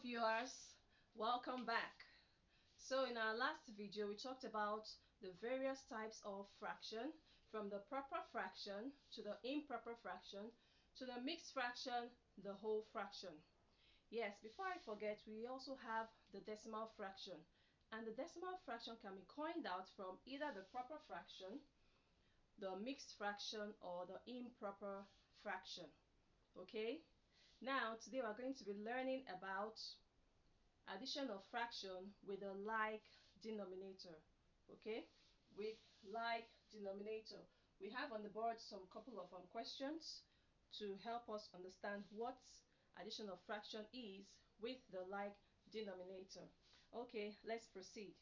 viewers, welcome back. So in our last video we talked about the various types of fraction, from the proper fraction to the improper fraction to the mixed fraction, the whole fraction. Yes, before I forget, we also have the decimal fraction, and the decimal fraction can be coined out from either the proper fraction, the mixed fraction, or the improper fraction. Okay, now today we're going to be learning about addition of fraction with a like denominator. Okay, with like denominator, we have on the board some couple of questions to help us understand what addition of fraction is with the like denominator. Okay, let's proceed.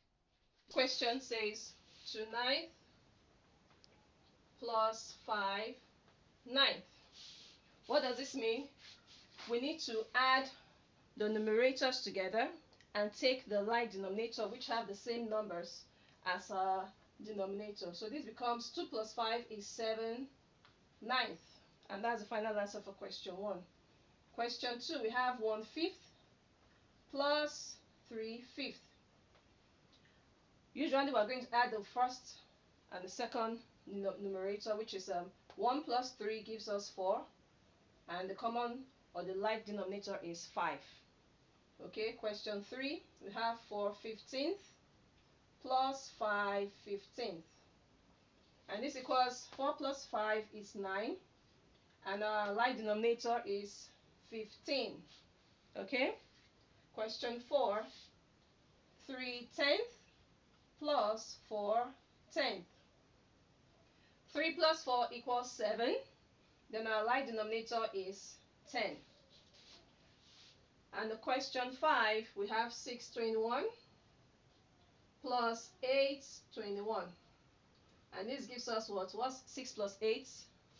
Question says 2/9 plus 5/9. What does this mean? We need to add the numerators together and take the like denominator, which have the same numbers as our denominator. So this becomes 2 plus 5 is 7/9, and that's the final answer for question 1. Question 2, we have 1/5 plus 3/5. Usually we're going to add the first and the second numerator, which is 1 plus 3 gives us 4, and the common or the like denominator is 5. Okay, question 3, we have 4/15 plus 5/15, and this equals 4 plus 5 is 9, and our like denominator is 15. Okay, question 4, 3/10 plus 4/10. 3 plus 4 equals 7, then our like denominator is 10. And the question 5, we have 6/21 plus 8/21, and this gives us what? What's 6 plus 8?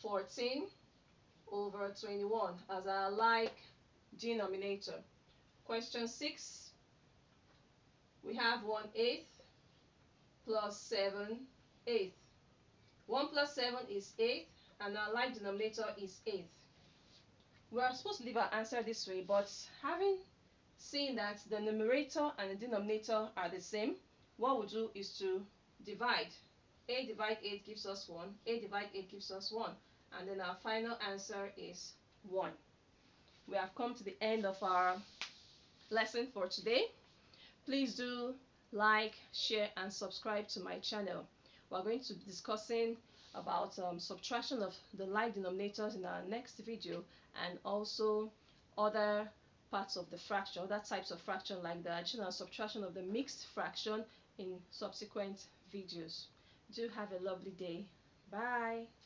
14/21 as our like denominator. Question 6, we have 1/8 plus 7/8. 1 plus 7 is 8, and our like denominator is 8. We are supposed to leave our answer this way, but having seen that the numerator and the denominator are the same, what we'll do is to divide. 8 divide 8 gives us 1, 8 divide 8 gives us 1, and then our final answer is 1. We have come to the end of our lesson for today. Please do like, share, and subscribe to my channel. We're going to be discussing about subtraction of the like denominators in our next video, and also other parts of the fraction, other types of fraction like the addition and subtraction of the mixed fraction in subsequent videos. Do have a lovely day. Bye.